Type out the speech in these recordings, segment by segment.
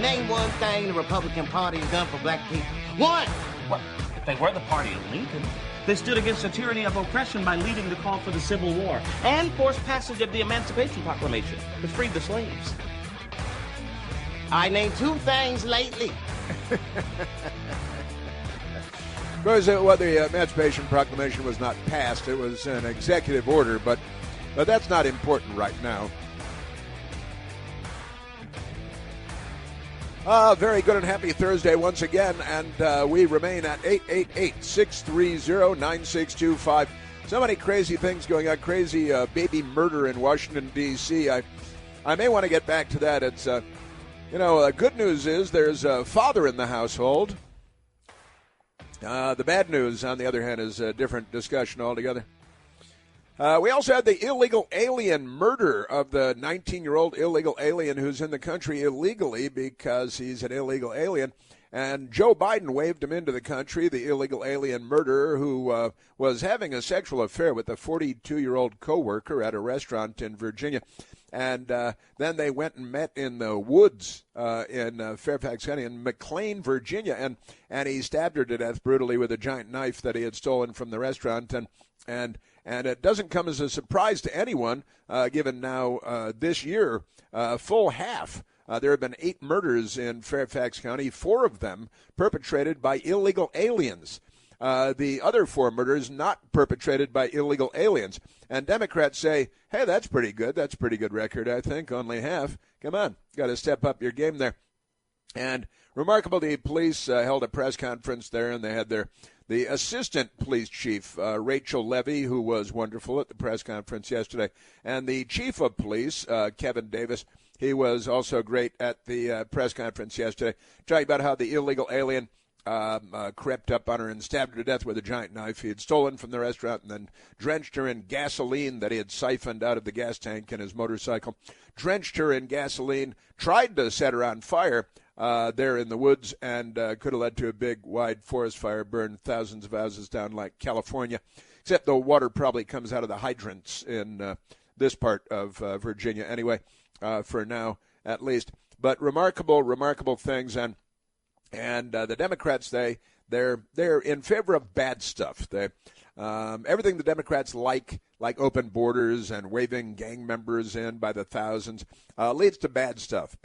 Name one thing the Republican Party has done for black people. One! Well, if they were the party of Lincoln, they stood against the tyranny of oppression by leading the call for the Civil War and forced passage of the Emancipation Proclamation, which freed the slaves. I named two things lately. Of course, well, the Emancipation Proclamation was not passed. It was an executive order, but that's not important right now. Very good and happy Thursday once again, and we remain at 888-630-9625. So many crazy things going on, crazy baby murder in Washington, D.C. I may want to get back to that. It's, good news is there's a father in the household. The bad news, on the other hand, is a different discussion altogether. We also had the illegal alien murder of the 19-year-old illegal alien who's in the country illegally because he's an illegal alien. And Joe Biden waved him into the country, the illegal alien murderer who was having a sexual affair with a 42-year-old coworker at a restaurant in Virginia. And then they went and met in the woods in Fairfax County in McLean, Virginia. And he stabbed her to death brutally with a giant knife that he had stolen from the restaurant. And it doesn't come as a surprise to anyone, given now this year, full half. There have been 8 murders in Fairfax County, 4 of them perpetrated by illegal aliens. The other 4 murders not perpetrated by illegal aliens. And Democrats say, hey, that's pretty good. That's a pretty good record, I think. Only half. Come on. Got to step up your game there. And remarkable, the police held a press conference there, and they had the assistant police chief, Rachel Levy, who was wonderful at the press conference yesterday, and the chief of police, Kevin Davis. He was also great at the press conference yesterday, talking about how the illegal alien crept up on her and stabbed her to death with a giant knife he had stolen from the restaurant and then drenched her in gasoline that he had siphoned out of the gas tank in his motorcycle, drenched her in gasoline, tried to set her on fire there in the woods, and could have led to a big, wide forest fire, burned thousands of houses down like California, except the water probably comes out of the hydrants in this part of Virginia anyway, for now at least. But remarkable things, and the Democrats, they're in favor of bad stuff. Everything the Democrats like open borders and waving gang members in by the thousands, leads to bad stuff.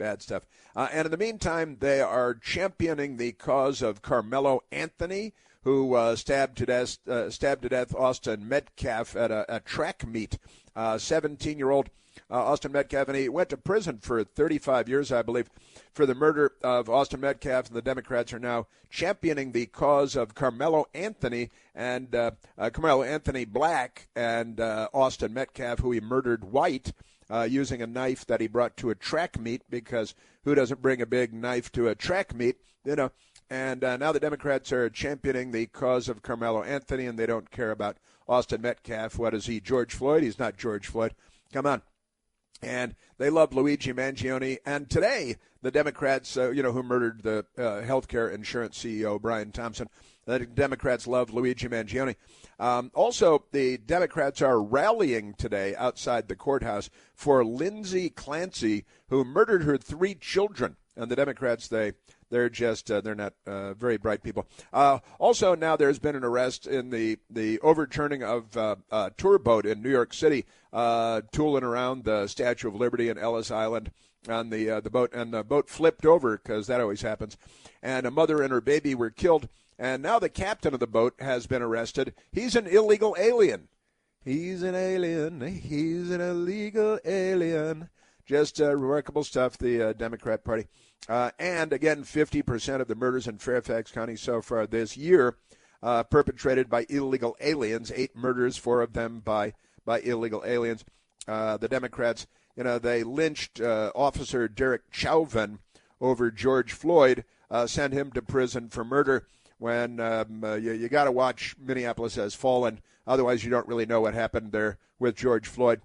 And in the meantime, they are championing the cause of Carmelo Anthony, who stabbed to death Austin Metcalf at a track meet. 17-year-old Austin Metcalf, and he went to prison for 35 years, I believe, for the murder of Austin Metcalf, and the Democrats are now championing the cause of Carmelo Anthony and Carmelo Anthony Black and Austin Metcalf, who he murdered white using a knife that he brought to a track meet, because who doesn't bring a big knife to a track meet, And now the Democrats are championing the cause of Carmelo Anthony, and they don't care about Austin Metcalf. What is he, George Floyd? He's not George Floyd. Come on. And they love Luigi Mangione. And today, the Democrats, who murdered the healthcare insurance CEO, Brian Thompson, the Democrats love Luigi Mangione. Also, the Democrats are rallying today outside the courthouse for Lindsay Clancy, who murdered her 3 children. And the Democrats, they're not very bright people. Also, now there's been an arrest in the overturning of a tour boat in New York City, tooling around the Statue of Liberty in Ellis Island on the boat, and the boat flipped over, because that always happens, and a mother and her baby were killed. And now the captain of the boat has been arrested. He's an illegal alien. He's an alien. He's an illegal alien. Just remarkable stuff, the Democrat Party. And, again, 50% of the murders in Fairfax County so far this year perpetrated by illegal aliens. 8 murders, 4 of them by illegal aliens. The Democrats, they lynched Officer Derek Chauvin over George Floyd, sent him to prison for murder, when you got to watch Minneapolis Has Fallen. Otherwise, you don't really know what happened there with George Floyd.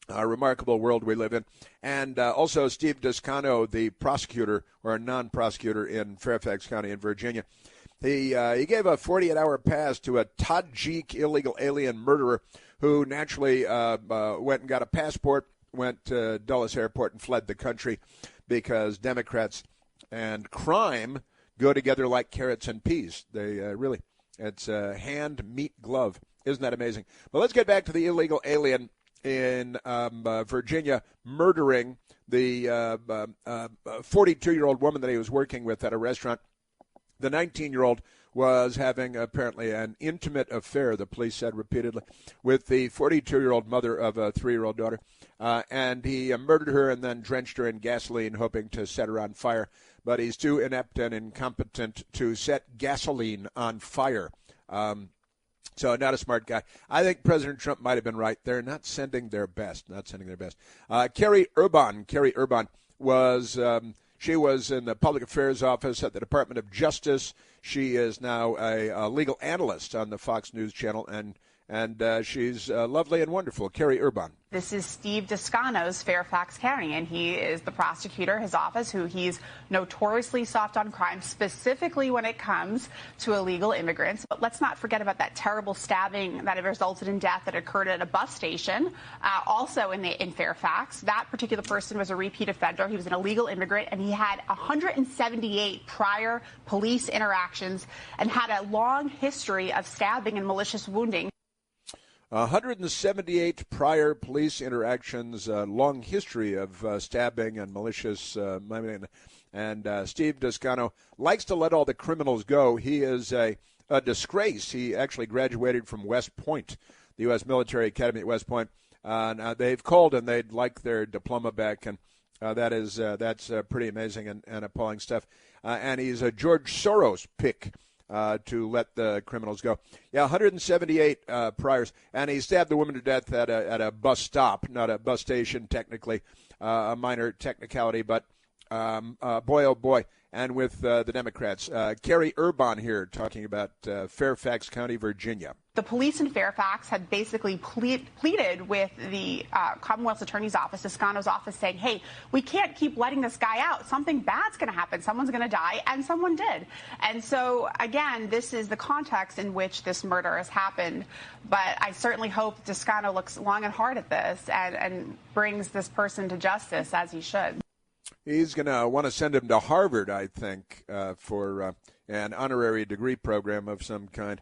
A remarkable world we live in. And also Steve Descano, the prosecutor or non-prosecutor in Fairfax County in Virginia, he gave a 48-hour pass to a Tajik illegal alien murderer who naturally went and got a passport, went to Dulles Airport and fled the country because Democrats and crime go together like carrots and peas. They really, it's a hand, meat, glove. Isn't that amazing? But let's get back to the illegal alien in Virginia murdering the 42-year-old woman that he was working with at a restaurant. The 19-year-old was having apparently an intimate affair, the police said repeatedly, with the 42-year-old mother of a 3-year-old daughter. And he murdered her and then drenched her in gasoline, hoping to set her on fire. But he's too inept and incompetent to set gasoline on fire. So not a smart guy. I think President Trump might have been right. They're not sending their best. Carrie Urban was she was in the public affairs office at the Department of Justice. She is now a legal analyst on the Fox News channel, and she's lovely and wonderful. Carrie Urban. This is Steve Descano's Fairfax County, and he is the prosecutor, his office, who he's notoriously soft on crime, specifically when it comes to illegal immigrants. But let's not forget about that terrible stabbing that resulted in death that occurred at a bus station, also in Fairfax. That particular person was a repeat offender. He was an illegal immigrant, and he had 178 prior police interactions and had a long history of stabbing and malicious wounding. 178 prior police interactions, long history of stabbing and malicious. And Steve Descano likes to let all the criminals go. He is a disgrace. He actually graduated from West Point, the U.S. Military Academy at West Point. They've called and they'd like their diploma back, and that's pretty amazing and appalling stuff. And he's a George Soros pick. To let the criminals go. Yeah, 178 priors. And he stabbed the woman to death at a bus stop, not a bus station, technically, a minor technicality. But boy, oh boy. And with the Democrats. Carrie Urban here talking about Fairfax County, Virginia. The police in Fairfax had basically pleaded with the Commonwealth's Attorney's Office, Descano's office, saying, hey, we can't keep letting this guy out. Something bad's going to happen. Someone's going to die, and someone did. And so, again, this is the context in which this murder has happened. But I certainly hope Descano looks long and hard at this and brings this person to justice, as he should. He's going to want to send him to Harvard, I think, for an honorary degree program of some kind.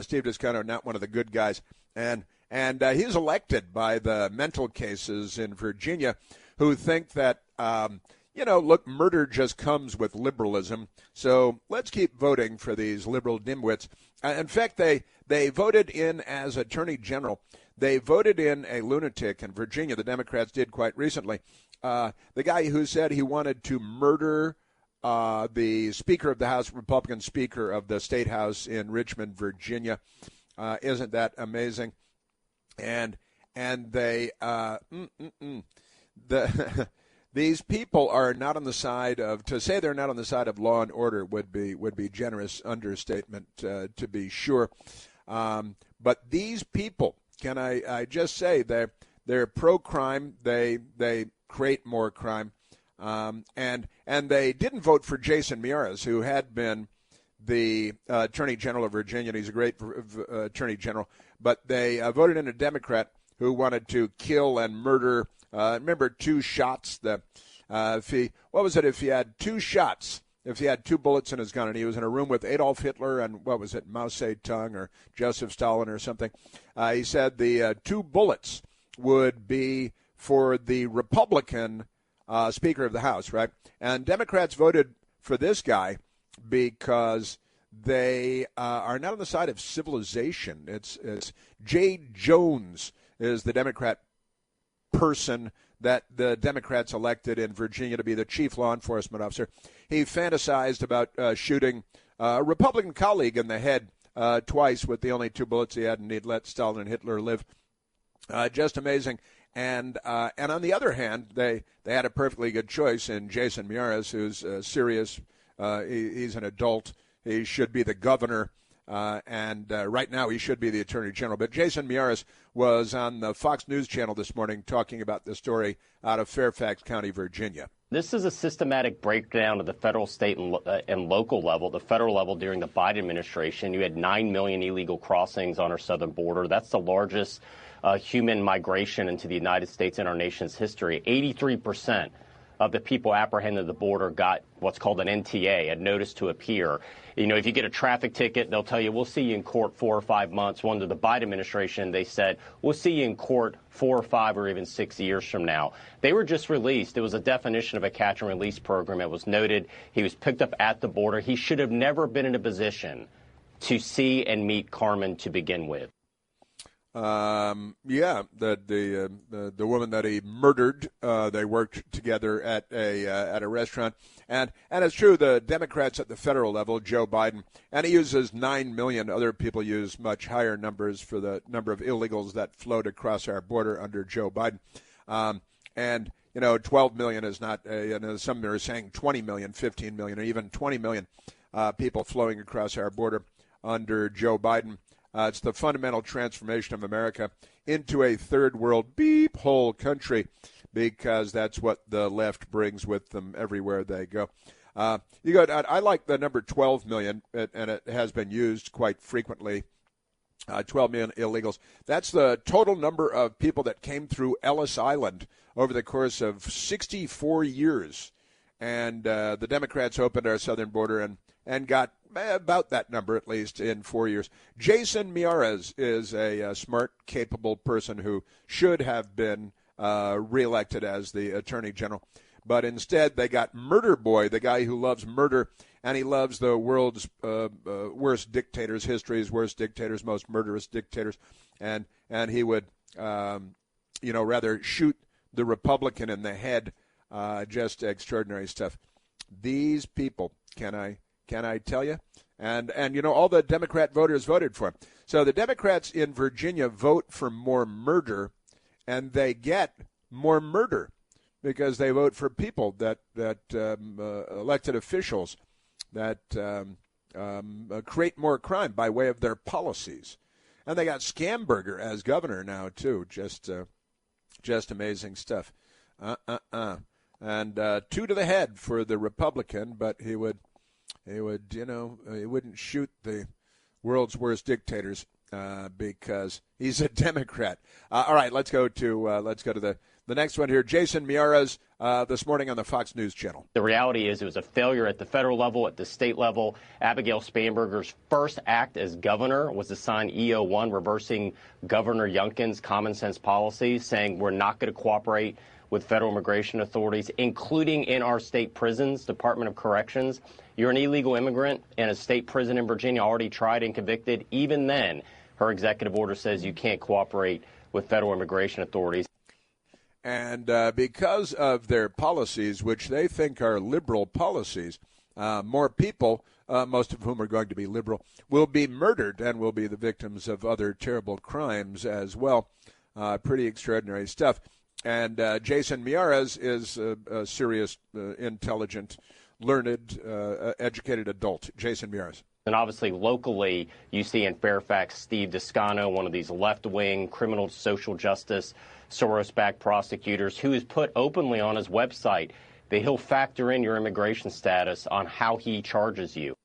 Steve Descano, not one of the good guys. And he's elected by the mental cases in Virginia who think that, look, murder just comes with liberalism. So let's keep voting for these liberal dimwits. In fact, they voted in as Attorney General. They voted in a lunatic in Virginia. The Democrats did quite recently. The guy who said he wanted to murder the Speaker of the House, Republican Speaker of the State House in Richmond, Virginia. Isn't that amazing? And they these people are not on the side of, to say they're not on the side of law and order would be generous understatement, to be sure. But these people, can I just say they're pro-crime. They create more crime. And they didn't vote for Jason Miyares, who had been the Attorney General of Virginia. And he's a great Attorney General. But they voted in a Democrat who wanted to kill and murder. Remember, 2 shots. If he had 2 shots, if he had 2 bullets in his gun, and he was in a room with Adolf Hitler and Mao Zedong or Joseph Stalin or something, he said the 2 bullets would be for the Republican Speaker of the House, right? And Democrats voted for this guy because they are not on the side of civilization. It's Jay Jones is the Democrat person that the Democrats elected in Virginia to be the chief law enforcement officer. He fantasized about shooting a Republican colleague in the head twice with the only 2 bullets he had, and he'd let Stalin and Hitler live. Just amazing. And on the other hand, they had a perfectly good choice in Jason Miyares, who's serious. He's an adult. He should be the governor. And right now he should be the Attorney General. But Jason Miyares was on the Fox News channel this morning talking about the story out of Fairfax County, Virginia. This is a systematic breakdown of the federal, state, and local level. The federal level during the Biden administration, you had 9 million illegal crossings on our southern border. That's the largest human migration into the United States in our nation's history. 83% of the people apprehended at the border got what's called an NTA, a notice to appear. You know, if you get a traffic ticket, they'll tell you, we'll see you in court 4 or 5 months. Well, under the Biden administration, they said, we'll see you in court 4 or 5 or even 6 years from now. They were just released. It was a definition of a catch and release program. It was noted he was picked up at the border. He should have never been in a position to see and meet Carmen to begin with. The woman that he murdered, they worked together at a restaurant, and it's true. The Democrats at the federal level, Joe Biden, and he uses 9 million. Other people use much higher numbers for the number of illegals that flowed across our border under Joe Biden, and 12 million is not. Some are saying 20 million, 15 million, or even 20 million people flowing across our border under Joe Biden. It's the fundamental transformation of America into a third world beep hole country, because that's what the left brings with them everywhere they go. I like the number 12 million, and it has been used quite frequently. 12 million illegals. That's the total number of people that came through Ellis Island over the course of 64 years. And the Democrats opened our southern border and got about that number, at least, in 4 years. Jason Miyares is a smart, capable person who should have been reelected as the Attorney General. But instead, they got Murder Boy, the guy who loves murder, and he loves the world's worst dictators, history's worst dictators, most murderous dictators. And he would, rather shoot the Republican in the head. Just extraordinary stuff. These people, can I tell you? And all the Democrat voters voted for him. So the Democrats in Virginia vote for more murder, and they get more murder because they vote for people that elected officials that create more crime by way of their policies. And they got Scamberger as governor now too. Just amazing stuff. And 2 to the head for the Republican, but he wouldn't shoot the world's worst dictators because he's a Democrat. All right, let's go to the next one here. Jason Miyares this morning on the Fox News Channel. The reality is it was a failure at the federal level, at the state level. Abigail Spanberger's first act as governor was to sign EO1, reversing Governor Youngkin's common sense policies, saying we're not going to cooperate with federal immigration authorities, including in our state prisons, Department of Corrections. You're an illegal immigrant in a state prison in Virginia, already tried and convicted. Even then, her executive order says you can't cooperate with federal immigration authorities. And because of their policies, which they think are liberal policies, more people, most of whom are going to be liberal, will be murdered and will be the victims of other terrible crimes as well. Pretty extraordinary stuff. And Jason Miyares is a serious, intelligent, learned, educated adult. Jason Miyares. And obviously, locally, you see in Fairfax, Steve Descano, one of these left-wing criminal social justice Soros-backed prosecutors, who has put openly on his website that he'll factor in your immigration status on how he charges you.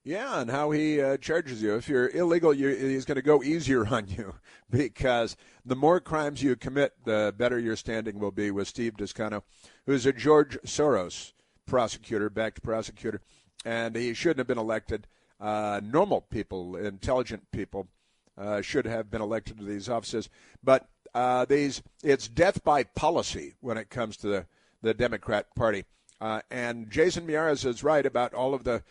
Yeah, and how he charges you. If you're illegal, he's going to go easier on you, because the more crimes you commit, the better your standing will be with Steve Descano, who's a George Soros backed prosecutor, and he shouldn't have been elected. Normal people, intelligent people, should have been elected to these offices. But it's death by policy when it comes to the Democrat Party. And Jason Miyares is right about all of the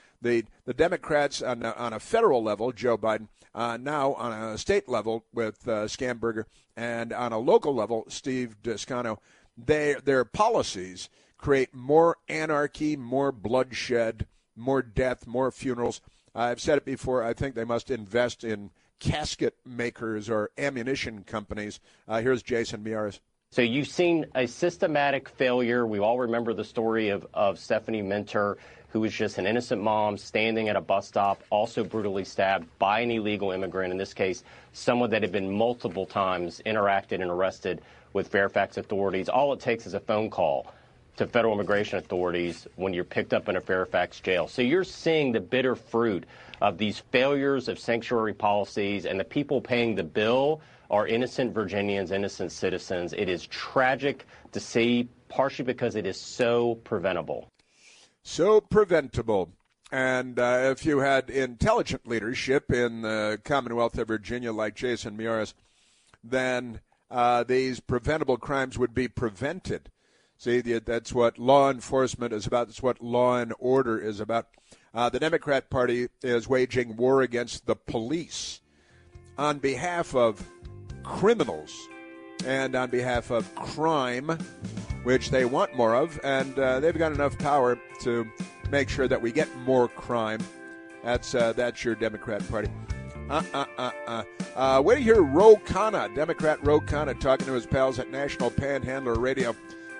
Democrats on a federal level, Joe Biden, now on a state level with Scamberger, and on a local level, Steve Descano. Their policies create more anarchy, more bloodshed, more death, more funerals. I've said it before. I think they must invest in casket makers or ammunition companies. Here's Jason Miyares. So you've seen a systematic failure. We all remember the story of Stephanie Minter, who was just an innocent mom standing at a bus stop, also brutally stabbed by an illegal immigrant, in this case, someone that had been multiple times interacted and arrested with Fairfax authorities. All it takes is a phone call to federal immigration authorities when you're picked up in a Fairfax jail. So you're seeing the bitter fruit of these failures of sanctuary policies, and the people paying the bill are innocent Virginians, innocent citizens. It is tragic to see partially because it is so preventable. So preventable. And if you had intelligent leadership in the Commonwealth of Virginia like Jason Miyares, then these preventable crimes would be prevented. See, that's what law enforcement is about. That's what law and order is about. The Democrat Party is waging war against the police on behalf of criminals and on behalf of crime, which they want more of, and they've got enough power to make sure that we get more crime. That's your Democrat Party. Wait to hear Ro Khanna, Democrat Ro Khanna, talking to his pals at National Panhandler Radio.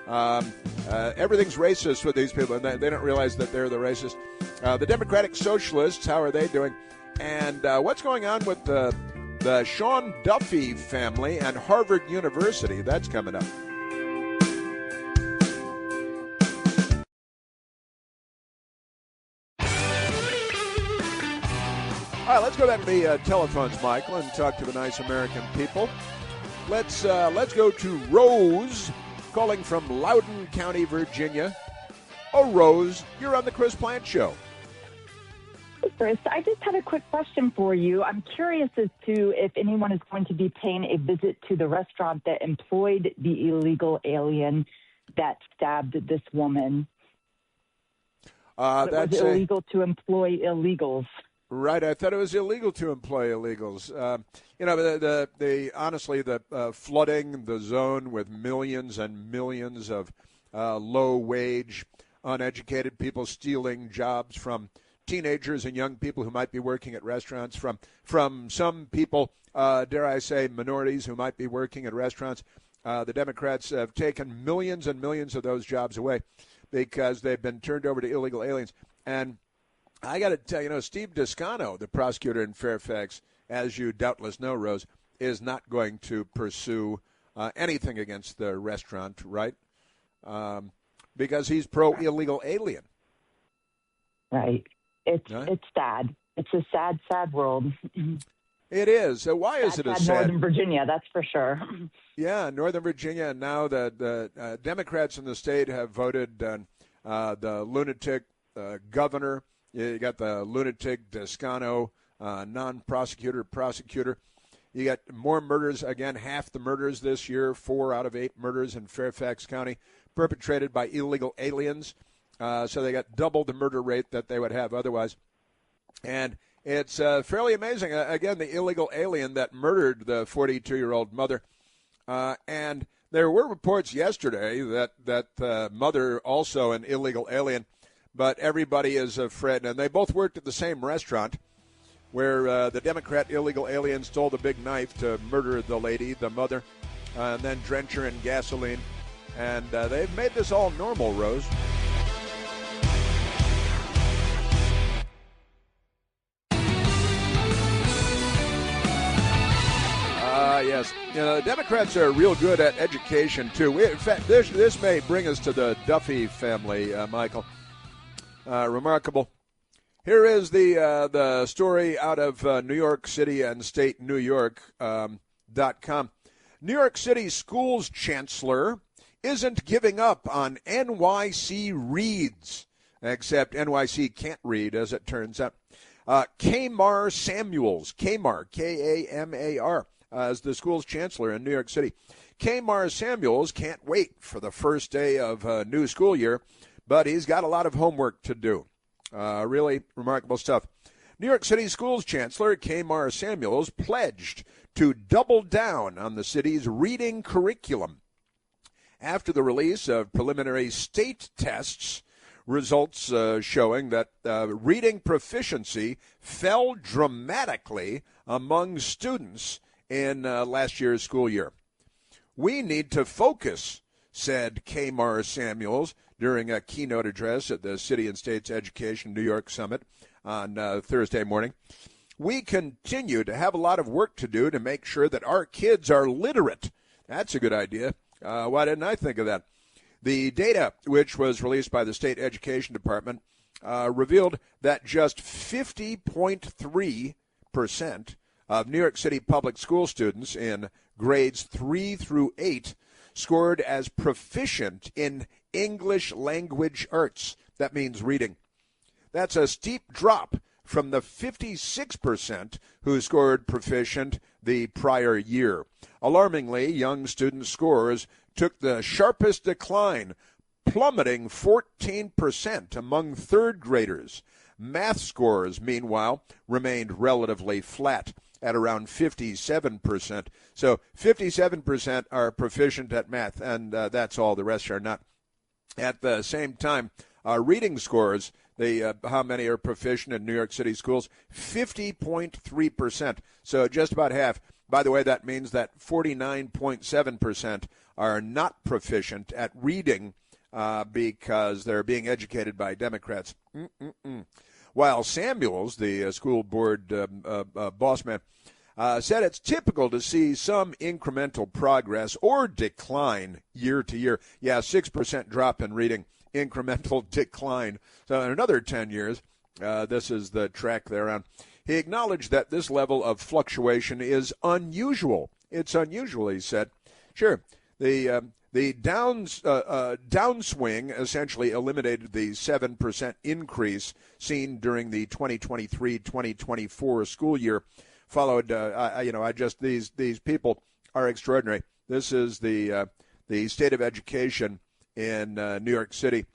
Everything's racist with these people, and they don't realize that they're the racist. The Democratic Socialists, how are they doing? And what's going on with the Sean Duffy family and Harvard University? That's coming up. All right, let's go back to the telephones, Michael, and talk to the nice American people. Let's go to Rose, calling from Loudoun County, Virginia. Oh, Rose, you're on the Chris Plant Show. Hey, Chris, I just had a quick question for you. I'm curious as to if anyone is going to be paying a visit to the restaurant that employed the illegal alien that stabbed this woman. That's was it illegal to employ illegals? Right, I thought it was illegal to employ illegals. Honestly, the flooding the zone with millions and millions of low-wage, uneducated people stealing jobs from teenagers and young people who might be working at restaurants, from some people, dare I say, minorities who might be working at restaurants. The Democrats have taken millions and millions of those jobs away because they've been turned over to illegal aliens. And I got to tell you, Steve Descano, the prosecutor in Fairfax, as you doubtless know, Rose, is not going to pursue anything against the restaurant, right? Because he's pro-illegal alien. Right. It's sad. It's a sad, sad world. It is. So why is it a sad? Northern Virginia, that's for sure. Yeah, Northern Virginia. And now the Democrats in the state have voted the lunatic governor. You got the lunatic Descano, prosecutor. You got more murders, again, half the murders this year, 4 out of 8 murders in Fairfax County, perpetrated by illegal aliens. So they got double the murder rate that they would have otherwise. And it's fairly amazing. Again, the illegal alien that murdered the 42-year-old mother. And there were reports yesterday that mother, also an illegal alien, but everybody is afraid. And they both worked at the same restaurant where the Democrat illegal alien stole the big knife to murder the lady, the mother, and then drench her in gasoline. And they've made this all normal, Rose. Yes. The Democrats are real good at education, too. In fact, this may bring us to the Duffy family, Michael. Remarkable. Here is the story out of New York City and State New York.com. New York City schools chancellor isn't giving up on NYC reads, except NYC can't read, as it turns out. Kamar Samuels, Kamar, K-A-M-A-R, as the school's chancellor in New York City. Kamar Samuels can't wait for the first day of a new school year, but he's got a lot of homework to do. Really remarkable stuff. New York City Schools Chancellor Kamar Samuels pledged to double down on the city's reading curriculum after the release of preliminary state tests results showing that reading proficiency fell dramatically among students in last year's school year. We need to focus, said Kamar Samuels during a keynote address at the City and State's Education New York Summit on Thursday morning. We continue to have a lot of work to do to make sure that our kids are literate. That's a good idea. Why didn't I think of that? The data, which was released by the State Education Department, revealed that just 50.3% of New York City public school students in grades 3 through 8 scored as proficient in English language arts. That means reading. That's a steep drop from the 56% who scored proficient the prior year. Alarmingly, young student scores took the sharpest decline, plummeting 14% among third graders. Math scores, meanwhile, remained relatively flat at around 57%. So 57% are proficient at math, and that's all. The rest are not. At the same time, reading scores, how many are proficient in New York City schools? 50.3%. So just about half. By the way, that means that 49.7% are not proficient at reading because they're being educated by Democrats. While Samuels, the school board boss man, said it's typical to see some incremental progress or decline year to year. Yeah, 6% drop in reading, incremental decline. So in another 10 years, this is the track they're on. He acknowledged that this level of fluctuation is unusual. It's unusual, he said. Sure, the downswing essentially eliminated the 7% increase seen during the 2023-2024 school year. Followed, these people are extraordinary. This is the state of education in New York City,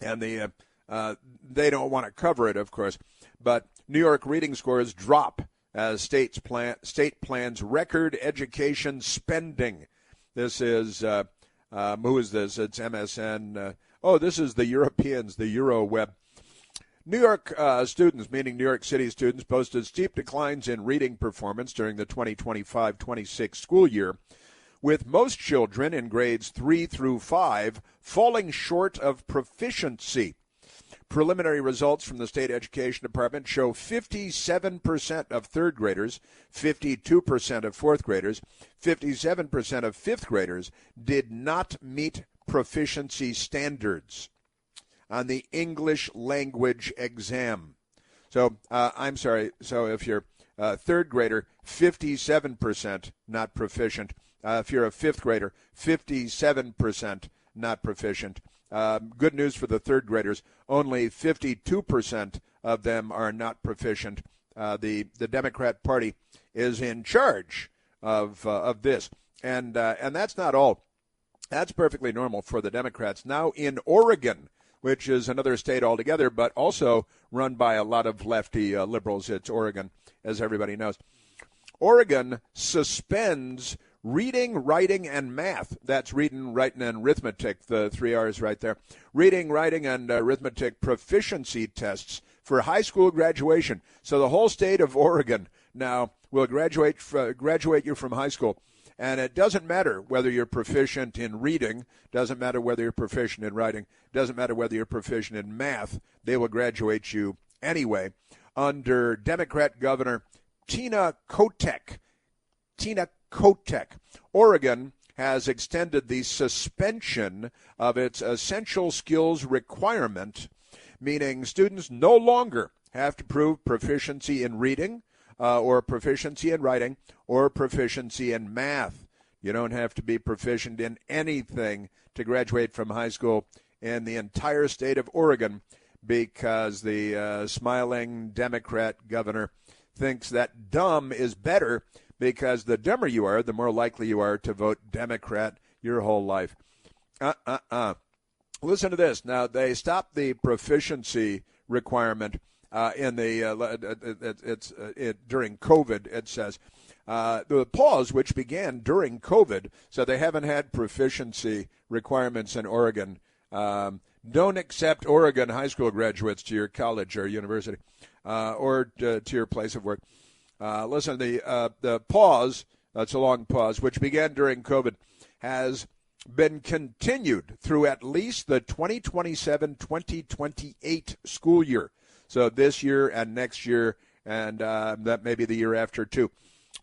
and they don't want to cover it, of course. But New York reading scores drop as state plans record education spending. This is who is this? It's MSN. This is the Europeans, the Euroweb. New York students, meaning New York City students, posted steep declines in reading performance during the 2025-26 school year, with most children in grades 3 through 5 falling short of proficiency. Preliminary results from the state education department show 57% of third graders, 52% of fourth graders, 57% of fifth graders did not meet proficiency standards on the English language exam. So, I'm sorry. So if you're a third grader, 57% not proficient. If you're a fifth grader, 57% not proficient. Good news for the third graders. Only 52% of them are not proficient. The Democrat Party is in charge of this. And that's not all. That's perfectly normal for the Democrats. Now in Oregon, which is another state altogether, but also run by a lot of lefty liberals. It's Oregon, as everybody knows. Oregon suspends reading, writing, and math. That's reading, writing, and arithmetic, the 3 R's right there. Reading, writing, and arithmetic proficiency tests for high school graduation. So the whole state of Oregon now will graduate you from high school. And it doesn't matter whether you're proficient in reading, doesn't matter whether you're proficient in writing, doesn't matter whether you're proficient in math. They will graduate you anyway. Under Democrat Governor Tina Kotek, Oregon has extended the suspension of its essential skills requirement, meaning students no longer have to prove proficiency in reading, or proficiency in writing, or proficiency in math. You don't have to be proficient in anything to graduate from high school in the entire state of Oregon because the smiling Democrat governor thinks that dumb is better because the dumber you are, the more likely you are to vote Democrat your whole life. Listen to this. Now, they stopped the proficiency requirement during COVID, it says. The pause, which began during COVID, so they haven't had proficiency requirements in Oregon. Don't accept Oregon high school graduates to your college or university or to your place of work. Listen, the pause, that's a long pause, which began during COVID, has been continued through at least the 2027-2028 school year. So this year and next year, and that may be the year after too.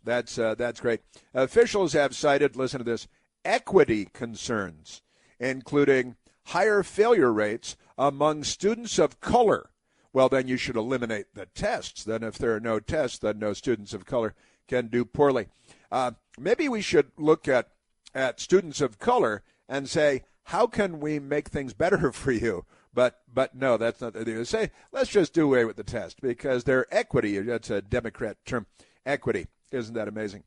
That's great. Officials have cited, listen to this, equity concerns, including higher failure rates among students of color. Well, then you should eliminate the tests. Then if there are no tests, then no students of color can do poorly. Maybe we should look at at students of color and say, how can we make things better for you? But no, that's not what they do. Say, let's just do away with the test because their equity, that's a Democrat term, equity. Isn't that amazing?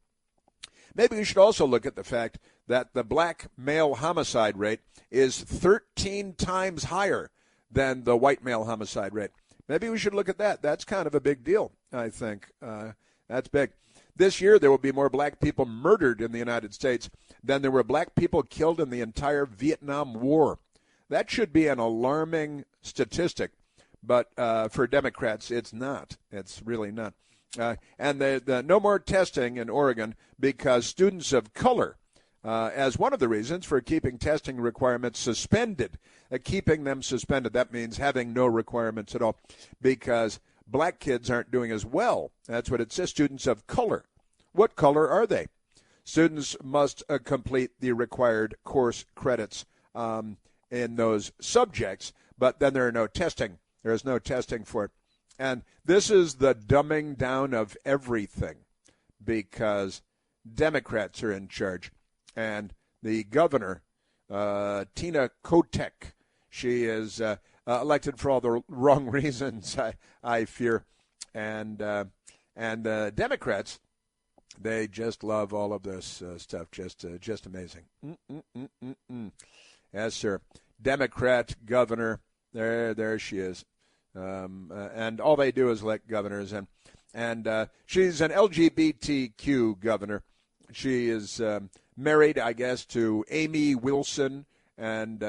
Maybe we should also look at the fact that the black male homicide rate is 13 times higher than the white male homicide rate. Maybe we should look at that. That's kind of a big deal, I think. That's big. This year, there will be more black people murdered in the United States than there were black people killed in the entire Vietnam War. That should be an alarming statistic, but for Democrats, it's not. It's really not. And the no more testing in Oregon because students of color, as one of the reasons for keeping testing requirements suspended, keeping them suspended. That means having no requirements at all because black kids aren't doing as well. That's what it says, students of color. What color are they? Students must complete the required course credits in those subjects, but then there are no testing. There is no testing for it. And this is the dumbing down of everything because Democrats are in charge. And the governor, Tina Kotek, she is elected for all the wrong reasons, I fear. And the Democrats, they just love all of this stuff. Just amazing. Yes, sir. Democrat governor. There she is. And all they do is elect governors. And she's an LGBTQ governor. She is married, I guess, to Amy Wilson, and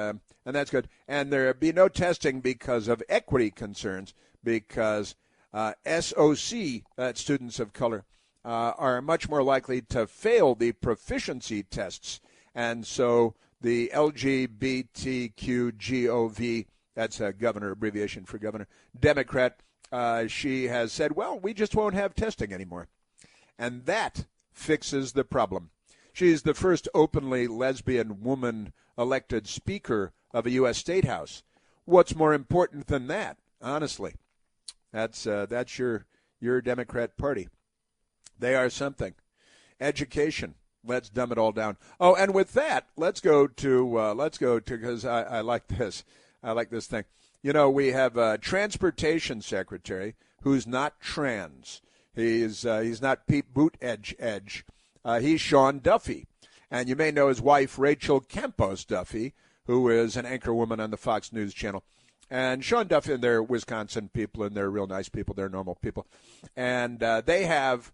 that's good. And there be no testing because of equity concerns, because SOC, students of color, are much more likely to fail the proficiency tests. And so the LGBTQGOV, that's a governor, abbreviation for governor, Democrat, she has said, well, we just won't have testing anymore. And that fixes the problem. She's the first openly lesbian woman elected speaker of a U.S. state house. What's more important than that, honestly? That's your Democrat Party. They are something. Education. Let's dumb it all down. Oh, and with that, let's go to because I like this. I like this thing. You know, we have a transportation secretary who's not trans. He's not Pete Buttigieg. He's Sean Duffy. And you may know his wife, Rachel Campos Duffy, who is an anchor woman on the Fox News channel. And Sean Duffy, and they're Wisconsin people, and they're real nice people. They're normal people. And they have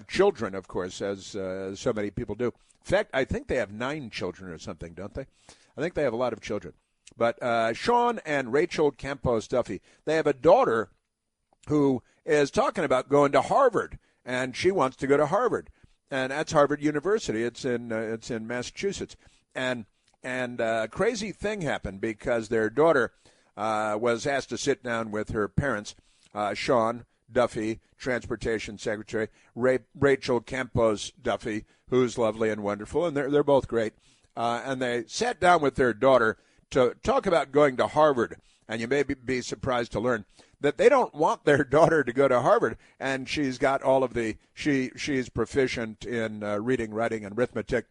children, of course, as so many people do. In fact, I think they have 9 children or something, don't they? I think they have a lot of children. But Sean and Rachel Campos Duffy, they have a daughter who is talking about going to Harvard, and she wants to go to Harvard, and that's Harvard University. It's in Massachusetts, and a crazy thing happened because their daughter was asked to sit down with her parents, Sean Duffy, transportation secretary, Rachel Campos Duffy, who's lovely and wonderful, and they're both great, and they sat down with their daughter to talk about going to Harvard. And you may be surprised to learn that they don't want their daughter to go to Harvard. And she's got all of she's proficient in reading, writing, and arithmetic.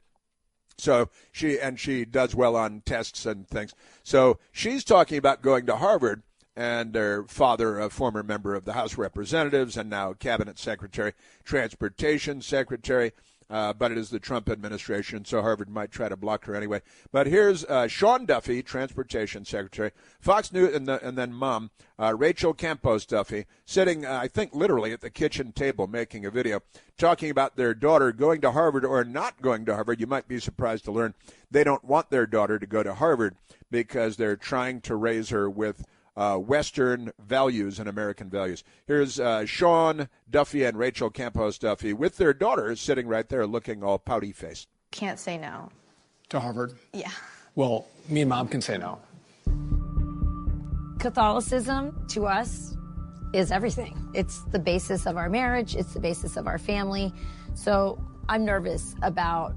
So she does well on tests and things. So she's talking about going to Harvard. And their father, a former member of the House of Representatives and now cabinet secretary, transportation secretary. But it is the Trump administration, so Harvard might try to block her anyway. But here's Sean Duffy, transportation secretary, Fox News, and then mom, Rachel Campos Duffy, sitting, I think, literally at the kitchen table making a video, talking about their daughter going to Harvard or not going to Harvard. You might be surprised to learn they don't want their daughter to go to Harvard because they're trying to raise her with Western values and American values. Here's Sean Duffy and Rachel Campos Duffy with their daughters sitting right there looking all pouty-faced. Can't say no. To Harvard? Yeah. Well, me and Mom can say no. Catholicism, to us, is everything. It's the basis of our marriage. It's the basis of our family. So I'm nervous about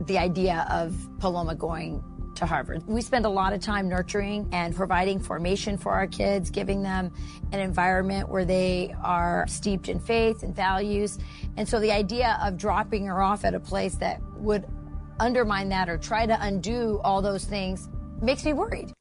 the idea of Paloma going to Harvard. We spend a lot of time nurturing and providing formation for our kids, giving them an environment where they are steeped in faith and values. And so the idea of dropping her off at a place that would undermine that or try to undo all those things makes me worried.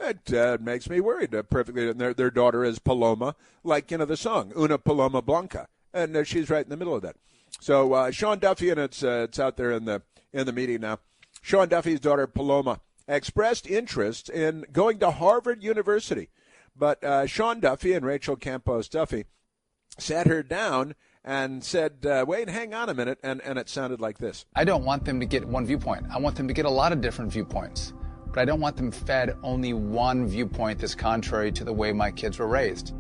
It makes me worried perfectly. And their daughter is Paloma, like, the song, Una Paloma Blanca. And she's right in the middle of that. So Sean Duffy, and it's out there in the media now. Sean Duffy's daughter, Paloma, expressed interest in going to Harvard University. But Sean Duffy and Rachel Campos Duffy sat her down and said, wait, hang on a minute, and it sounded like this. I don't want them to get one viewpoint. I want them to get a lot of different viewpoints. But I don't want them fed only one viewpoint that's contrary to the way my kids were raised.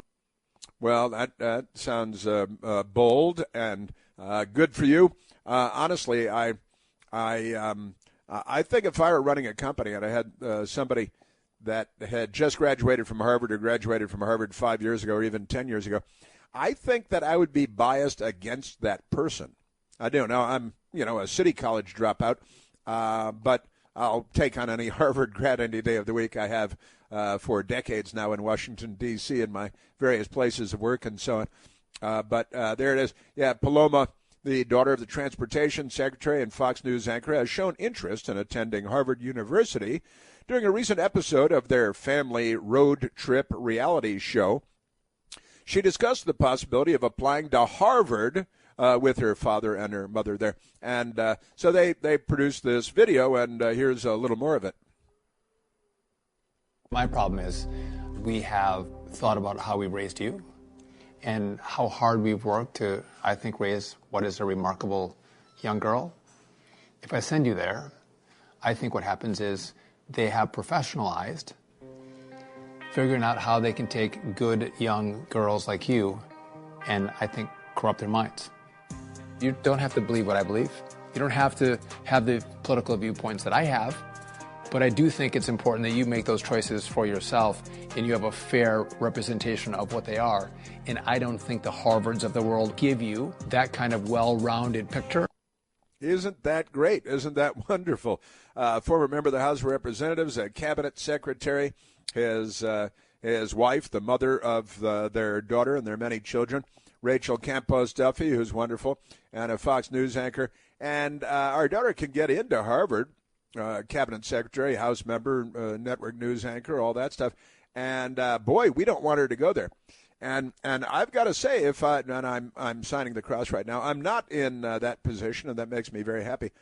Well, that sounds bold and good for you. Honestly, I think if I were running a company and I had somebody that had just graduated from Harvard or graduated from Harvard 5 years ago or even 10 years ago, I think that I would be biased against that person. I don't know. I'm, a city college dropout, but I'll take on any Harvard grad any day of the week. I have for decades now in Washington, D.C., in my various places of work and so on. But there it is. Yeah, Paloma, the daughter of the transportation secretary and Fox News anchor, has shown interest in attending Harvard University during a recent episode of their family road trip reality show. She discussed the possibility of applying to Harvard with her father and her mother there. And so they produced this video, and here's a little more of it. My problem is we have thought about how we raised you and how hard we've worked to, I think, raise what is a remarkable young girl. If I send you there, I think what happens is they have professionalized figuring out how they can take good young girls like you and, I think, corrupt their minds. You don't have to believe what I believe. You don't have to have the political viewpoints that I have. But I do think it's important that you make those choices for yourself and you have a fair representation of what they are. And I don't think the Harvards of the world give you that kind of well-rounded picture. Isn't that great? Isn't that wonderful? Former member of the House of Representatives, a cabinet secretary, his wife, the mother of their daughter and their many children, Rachel Campos Duffy, who's wonderful, and a Fox News anchor. And our daughter can get into Harvard, cabinet secretary, House member, network news anchor, all that stuff. And boy, we don't want her to go there. And I've got to say, I'm signing the cross right now, I'm not in that position, and that makes me very happy.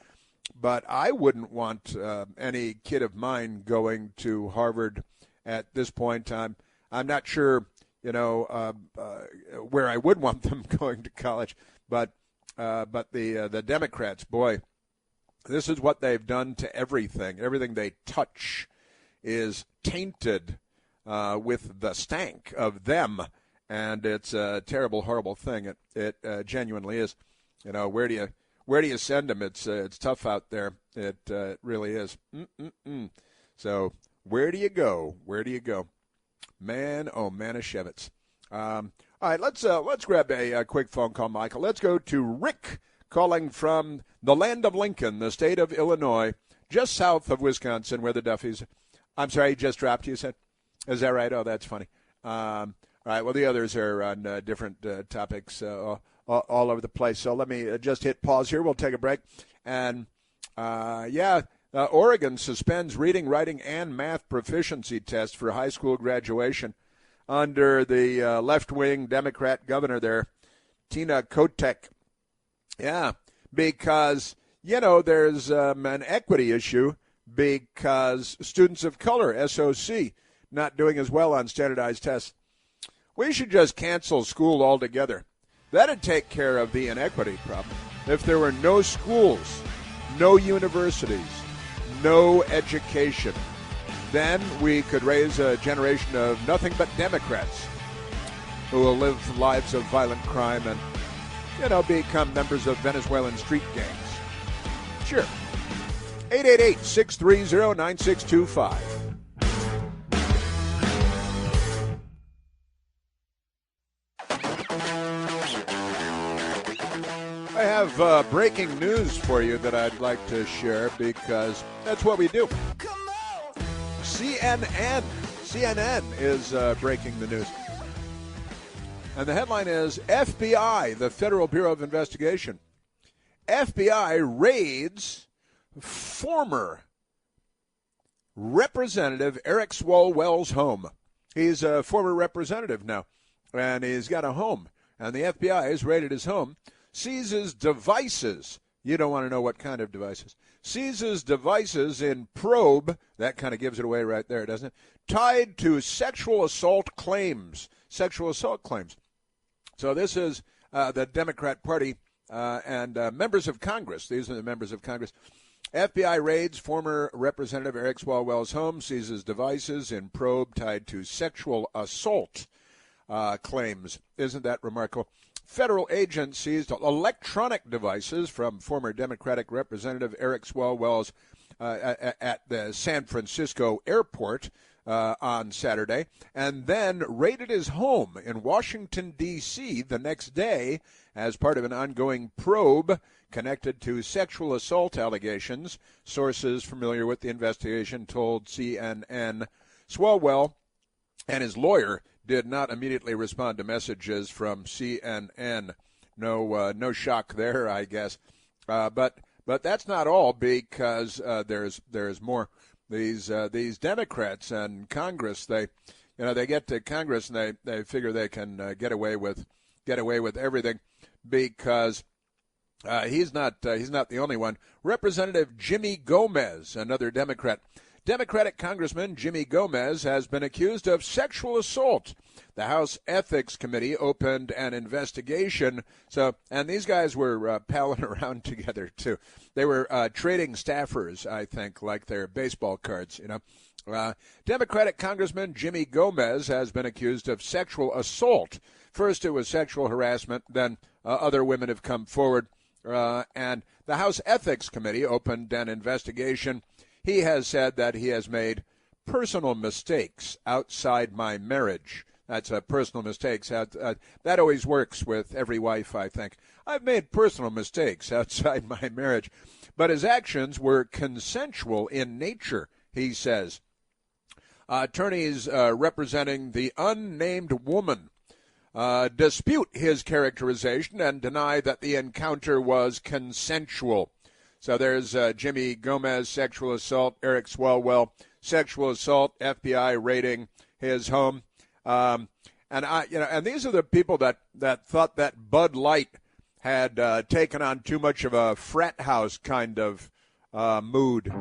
But I wouldn't want any kid of mine going to Harvard at this point. I'm not sure, where I would want them going to college. But the Democrats, boy, this is what they've done to everything. Everything they touch is tainted with the stank of them. And it's a terrible, horrible thing. It genuinely is. Where do you send them? It's tough out there. It really is. So where do you go? Where do you go? Man, oh Manischewitz. All right, let's grab a quick phone call, Michael. Let's go to Rick calling from the land of Lincoln, the state of Illinois, just south of Wisconsin, where the Duffys. I'm sorry, he just dropped you, said? Is that right? Oh, that's funny. All right, well, the others are on different topics all over the place. So let me just hit pause here. We'll take a break. And, Oregon suspends reading, writing, and math proficiency tests for high school graduation under the left-wing Democrat governor there, Tina Kotek. Yeah, because, there's an equity issue because students of color, SOC, not doing as well on standardized tests. We should just cancel school altogether. That'd take care of the inequity problem. If there were no schools, no universities, no education, then we could raise a generation of nothing but Democrats who will live lives of violent crime and, become members of Venezuelan street gangs. Sure. 888-630-9625. I have breaking news for you that I'd like to share because that's what we do. CNN is breaking the news. And the headline is FBI, the Federal Bureau of Investigation. FBI raids former Representative Eric Swalwell's home. He's a former representative now, and he's got a home. And the FBI has raided his home, seizes devices. You don't want to know what kind of devices. Seizes devices in probe. That kind of gives it away right there, doesn't it? Tied to sexual assault claims. Sexual assault claims. So this is the Democrat Party and members of Congress. These are the members of Congress. FBI raids former Representative Eric Swalwell's home, seizes devices in probe tied to sexual assault claims. Isn't that remarkable? Federal agents seized electronic devices from former Democratic Representative Eric Swalwell's at the San Francisco airport on Saturday, and then raided his home in Washington, D.C. the next day as part of an ongoing probe connected to sexual assault allegations. Sources familiar with the investigation told CNN Swalwell and his lawyer did not immediately respond to messages from CNN. No shock there, I guess. But that's not all, because there's more. These Democrats and Congress, they get to Congress and they figure they can get away with everything, because he's not the only one. Representative Jimmy Gomez, another Democratic Congressman Jimmy Gomez has been accused of sexual assault. The House Ethics Committee opened an investigation. And these guys were palling around together too. They were trading staffers, I think, like their baseball cards. Democratic Congressman Jimmy Gomez has been accused of sexual assault. First, it was sexual harassment. Then other women have come forward, and the House Ethics Committee opened an investigation. He has said that he has made personal mistakes outside my marriage. That's personal mistakes. That always works with every wife, I think. I've made personal mistakes outside my marriage. But his actions were consensual in nature, he says. Attorneys representing the unnamed woman dispute his characterization and deny that the encounter was consensual. So there's Jimmy Gomez, sexual assault. Eric Swalwell, sexual assault. FBI raiding his home. And these are the people that thought that Bud Light had taken on too much of a frat house kind of mood.